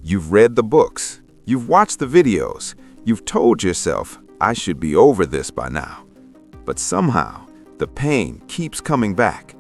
You've read the books, you've watched the videos, you've told yourself, I should be over this by now. But somehow, the pain keeps coming back.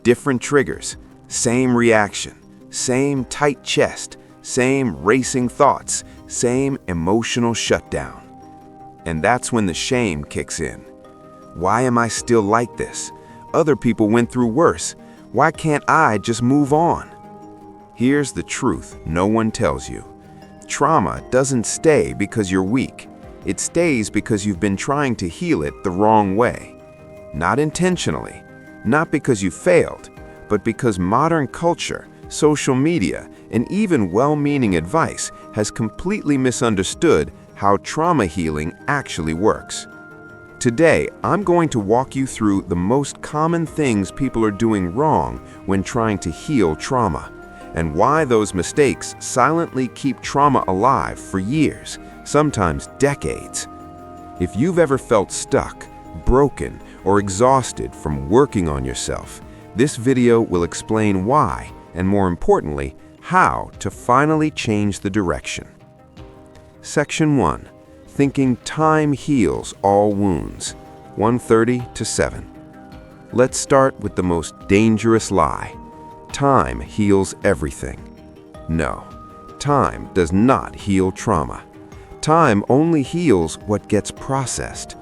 Different triggers, same reaction, same tight chest, same racing thoughts, same emotional shutdown. And that's when the shame kicks in. Why am I still like this? Other people went through worse. Why can't I just move on? Here's the truth no one tells you. Trauma doesn't stay because you're weak. It stays because you've been trying to heal it the wrong way. Not intentionally, not because you failed, but because modern culture, social media, and even well-meaning advice has completely misunderstood how trauma healing actually works. Today, I'm going to walk you through the most common things people are doing wrong when trying to heal trauma, and why those mistakes silently keep trauma alive for years, sometimes decades. If you've ever felt stuck, broken, or exhausted from working on yourself, this video will explain why, and more importantly, how to finally change the direction. Section 1. Thinking time heals all wounds. 130-7. Let's start with the most dangerous lie. Time heals everything. No, time does not heal trauma. Time only heals what gets processed.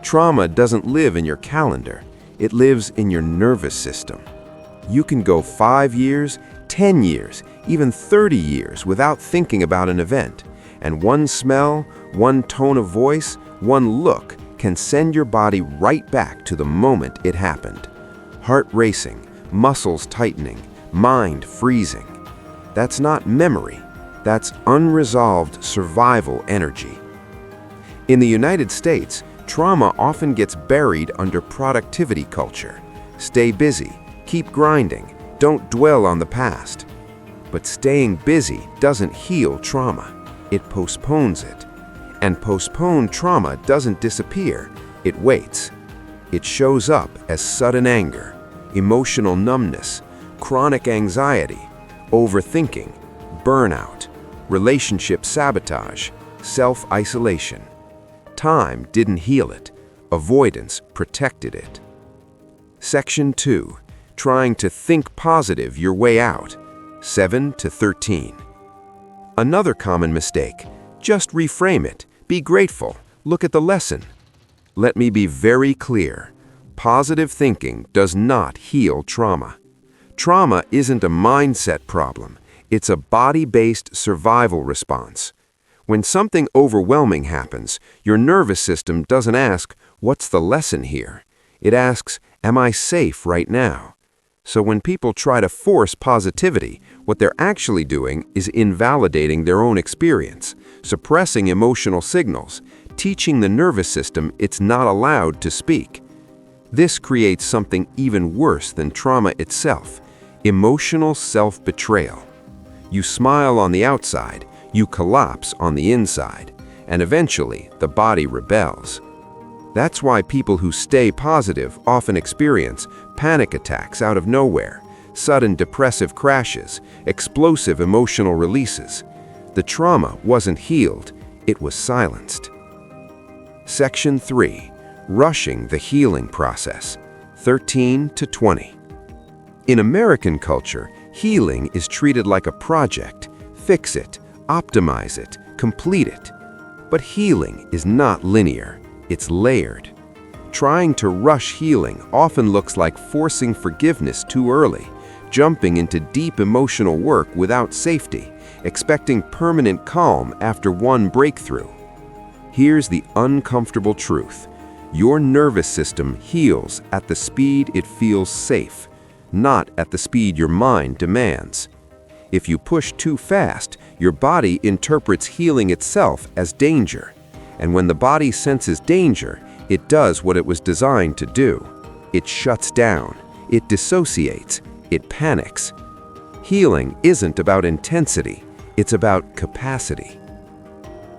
Trauma doesn't live in your calendar. It lives in your nervous system. You can go 5 years, 10 years, even 30 years without thinking about an event, and one smell, one tone of voice, one look can send your body right back to the moment it happened. Heart racing, muscles tightening, mind freezing. That's not memory. That's unresolved survival energy. In the United States, trauma often gets buried under productivity culture. Stay busy, keep grinding, don't dwell on the past. But staying busy doesn't heal trauma. It postpones it. And postponed trauma doesn't disappear. It waits. It shows up as sudden anger, emotional numbness, chronic anxiety, overthinking, burnout, relationship sabotage, self-isolation. Time didn't heal it. Avoidance protected it. Section 2. Trying to think positive your way out. 7-13. Another common mistake. Just reframe it. Be grateful. Look at the lesson. Let me be very clear. Positive thinking does not heal trauma. Trauma isn't a mindset problem. It's a body-based survival response. When something overwhelming happens, your nervous system doesn't ask, what's the lesson here? It asks, am I safe right now? So when people try to force positivity, what they're actually doing is invalidating their own experience, suppressing emotional signals, teaching the nervous system it's not allowed to speak. This creates something even worse than trauma itself, emotional self-betrayal. You smile on the outside, you collapse on the inside, and eventually the body rebels. That's why people who stay positive often experience panic attacks out of nowhere, sudden depressive crashes, explosive emotional releases. The trauma wasn't healed, it was silenced. Section 3. Rushing the healing process. 13-20. In American culture, healing is treated like a project. Fix it, optimize it, complete it. But healing is not linear. It's layered. Trying to rush healing often looks like forcing forgiveness too early, jumping into deep emotional work without safety, expecting permanent calm after one breakthrough. Here's the uncomfortable truth. Your nervous system heals at the speed it feels safe, not at the speed your mind demands. If you push too fast, your body interprets healing itself as danger. And when the body senses danger, it does what it was designed to do. It shuts down, it dissociates, it panics. Healing isn't about intensity, it's about capacity.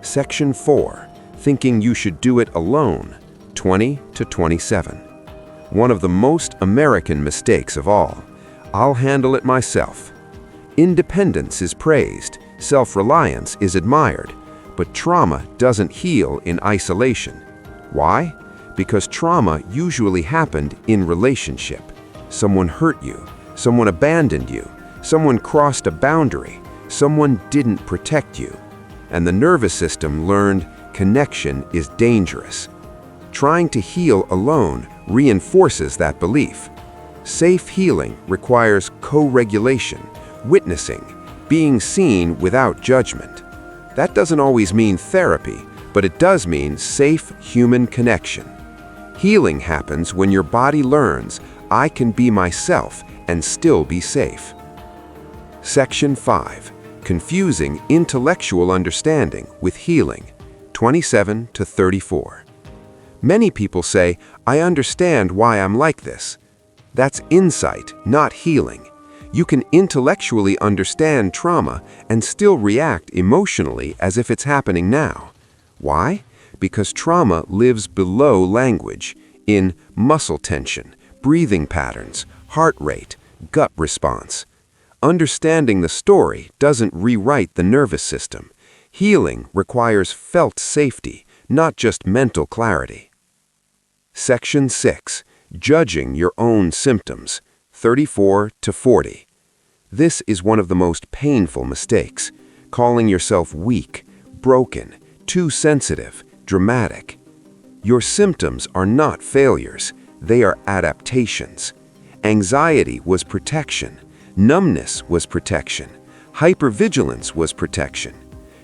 Section 4. Thinking you should do it alone. 20-27. One of the most American mistakes of all. I'll handle it myself. Independence is praised. Self-reliance is admired, but trauma doesn't heal in isolation. Why? Because trauma usually happened in relationship. Someone hurt you, someone abandoned you, someone crossed a boundary, someone didn't protect you. And the nervous system learned connection is dangerous. Trying to heal alone reinforces that belief. Safe healing requires co-regulation, witnessing, being seen without judgment. That doesn't always mean therapy, but it does mean safe human connection. Healing happens when your body learns, I can be myself and still be safe. Section 5. Confusing intellectual understanding with healing, 27 to 34. Many people say, I understand why I'm like this. That's insight, not healing. You can intellectually understand trauma and still react emotionally as if it's happening now. Why? Because trauma lives below language, in muscle tension, breathing patterns, heart rate, gut response. Understanding the story doesn't rewrite the nervous system. Healing requires felt safety, not just mental clarity. Section 6. Judging your own symptoms, 34 to 40. This is one of the most painful mistakes, calling yourself weak, broken, too sensitive, dramatic. Your symptoms are not failures, they are adaptations. Anxiety was protection, numbness was protection, hypervigilance was protection.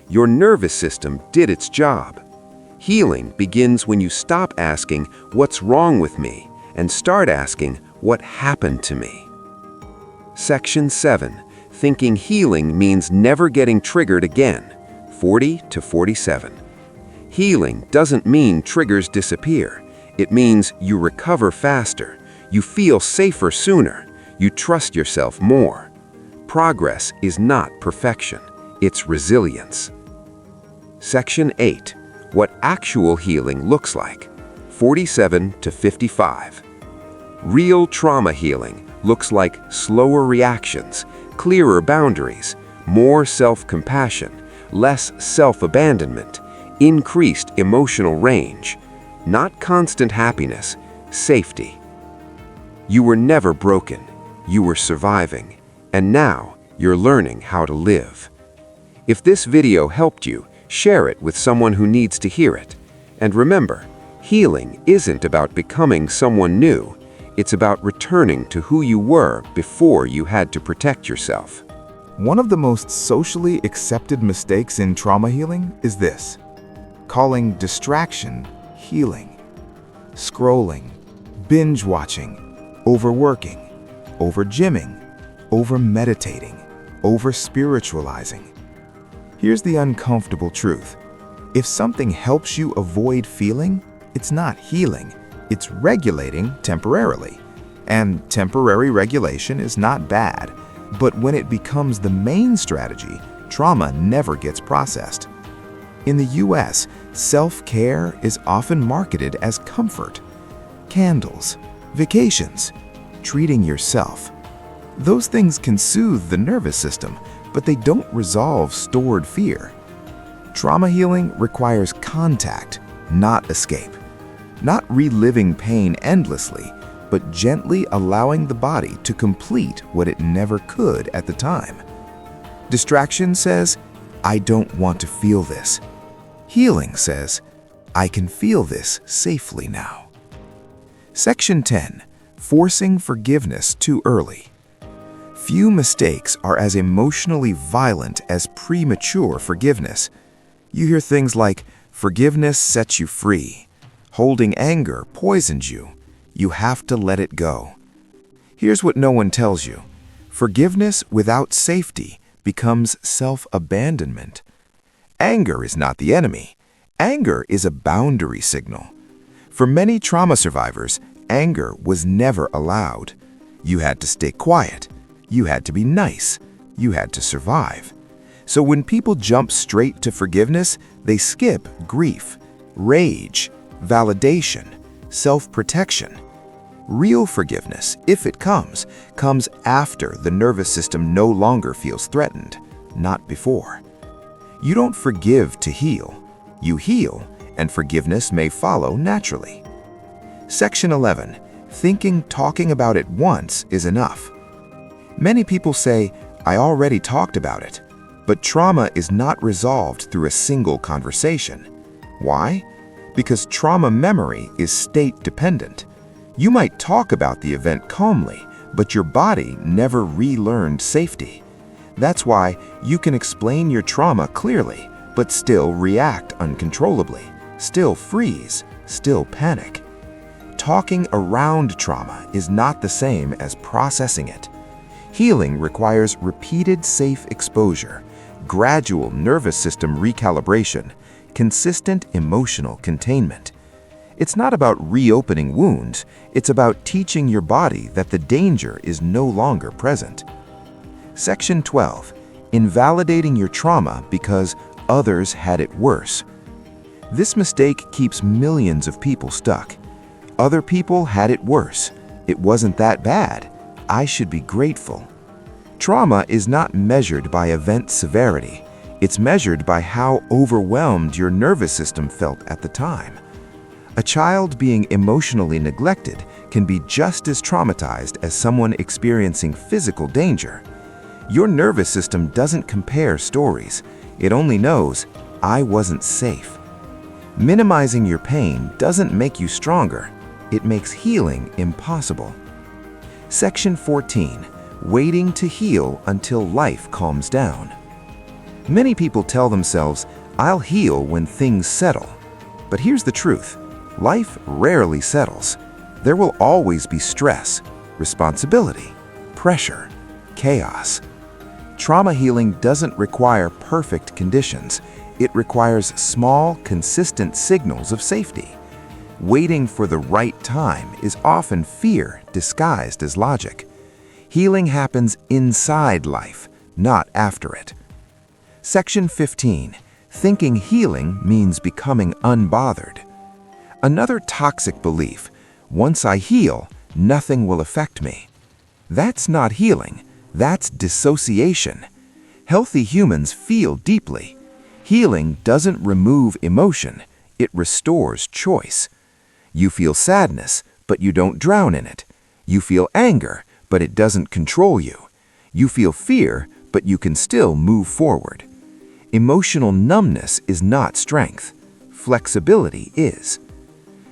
Your nervous system did its job. Healing begins when you stop asking, what's wrong with me, and start asking, what happened to me? Section 7. Thinking healing means never getting triggered again, 40 to 47. Healing doesn't mean triggers disappear. It means you recover faster, you feel safer sooner, you trust yourself more. Progress is not perfection, it's resilience. Section 8. What actual healing looks like, 47 to 55. Real trauma healing looks like slower reactions, clearer boundaries, more self-compassion, less self-abandonment, increased emotional range, not constant happiness, safety. You were never broken, you were surviving, and now you're learning how to live. If this video helped you, share it with someone who needs to hear it. And remember, healing isn't about becoming someone new. It's about returning to who you were before you had to protect yourself. One of the most socially accepted mistakes in trauma healing is this: calling distraction healing. Scrolling, binge watching, overworking, over-gymming, over-meditating, over-spiritualizing. Here's the uncomfortable truth. If something helps you avoid feeling, it's not healing, it's regulating temporarily. And temporary regulation is not bad, but when it becomes the main strategy, trauma never gets processed. In the US, self-care is often marketed as comfort. Candles, vacations, treating yourself. Those things can soothe the nervous system, but they don't resolve stored fear. Trauma healing requires contact, not escape. Not reliving pain endlessly, but gently allowing the body to complete what it never could at the time. Distraction says, I don't want to feel this. Healing says, I can feel this safely now. Section 10. Forcing forgiveness too early. Few mistakes are as emotionally violent as premature forgiveness. You hear things like, forgiveness sets you free. Holding anger poisons you. You have to let it go. Here's what no one tells you. Forgiveness without safety becomes self-abandonment. Anger is not the enemy. Anger is a boundary signal. For many trauma survivors, anger was never allowed. You had to stay quiet. You had to be nice. You had to survive. So when people jump straight to forgiveness, they skip grief, rage, validation, self-protection. Real forgiveness, if it comes after the nervous system no longer feels threatened, not before. You don't forgive to heal. You heal, and forgiveness may follow naturally. Section 11. Talking about it once is enough. Many people say, I already talked about it. But trauma is not resolved through a single conversation. Why? Because trauma memory is state-dependent. You might talk about the event calmly, but your body never relearned safety. That's why you can explain your trauma clearly, but still react uncontrollably, still freeze, still panic. Talking around trauma is not the same as processing it. Healing requires repeated safe exposure, gradual nervous system recalibration, consistent emotional containment. It's not about reopening wounds, it's about teaching your body that the danger is no longer present. Section 12. Invalidating your trauma because others had it worse. This mistake keeps millions of people stuck. Other people had it worse. It wasn't that bad. I should be grateful. Trauma is not measured by event severity. It's measured by how overwhelmed your nervous system felt at the time. A child being emotionally neglected can be just as traumatized as someone experiencing physical danger. Your nervous system doesn't compare stories. It only knows, I wasn't safe. Minimizing your pain doesn't make you stronger. It makes healing impossible. Section 14. Waiting to heal until life calms down. Many people tell themselves, I'll heal when things settle. But here's the truth. Life rarely settles. There will always be stress, responsibility, pressure, chaos. Trauma healing doesn't require perfect conditions. It requires small, consistent signals of safety. Waiting for the right time is often fear disguised as logic. Healing happens inside life, not after it. Section 15. Thinking healing means becoming unbothered. Another toxic belief, once I heal, nothing will affect me. That's not healing, that's dissociation. Healthy humans feel deeply. Healing doesn't remove emotion, it restores choice. You feel sadness, but you don't drown in it. You feel anger, but it doesn't control you. You feel fear, but you can still move forward. Emotional numbness is not strength. Flexibility is.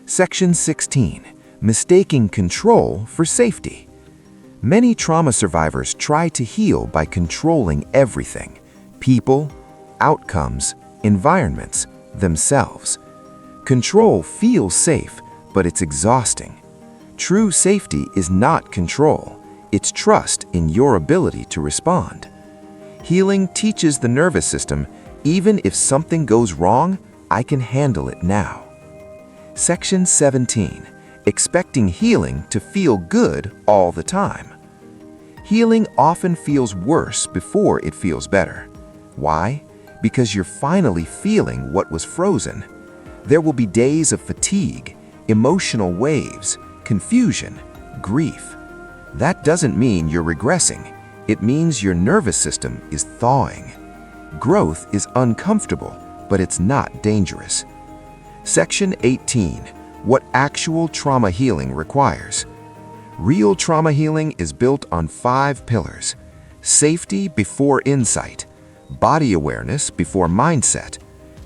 Section 16. Mistaking control for safety. Many trauma survivors try to heal by controlling everything: people, outcomes, environments, themselves. Control feels safe, but it's exhausting. True safety is not control. It's trust in your ability to respond. Healing teaches the nervous system, even if something goes wrong, I can handle it now. Section 17. Expecting healing to feel good all the time. Healing often feels worse before it feels better. Why? Because you're finally feeling what was frozen. There will be days of fatigue, emotional waves, confusion, grief. That doesn't mean you're regressing. It means your nervous system is thawing. Growth is uncomfortable, but it's not dangerous. Section 18. What actual trauma healing requires. Real trauma healing is built on 5 pillars: safety before insight, body awareness before mindset,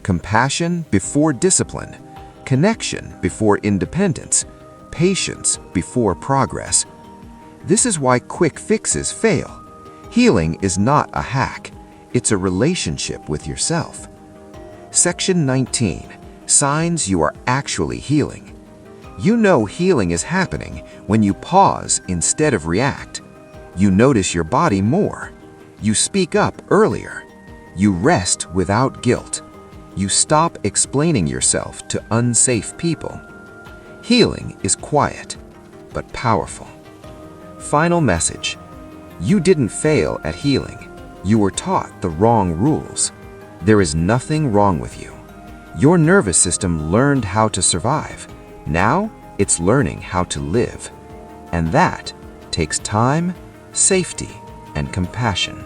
compassion before discipline, connection before independence, patience before progress. This is why quick fixes fail. Healing is not a hack. It's a relationship with yourself. Section 19. Signs you are actually healing. You know healing is happening when you pause instead of react. You notice your body more. You speak up earlier. You rest without guilt. You stop explaining yourself to unsafe people. Healing is quiet, but powerful. Final message. You didn't fail at healing. You were taught the wrong rules. There is nothing wrong with you. Your nervous system learned how to survive. Now it's learning how to live. And that takes time, safety, and compassion.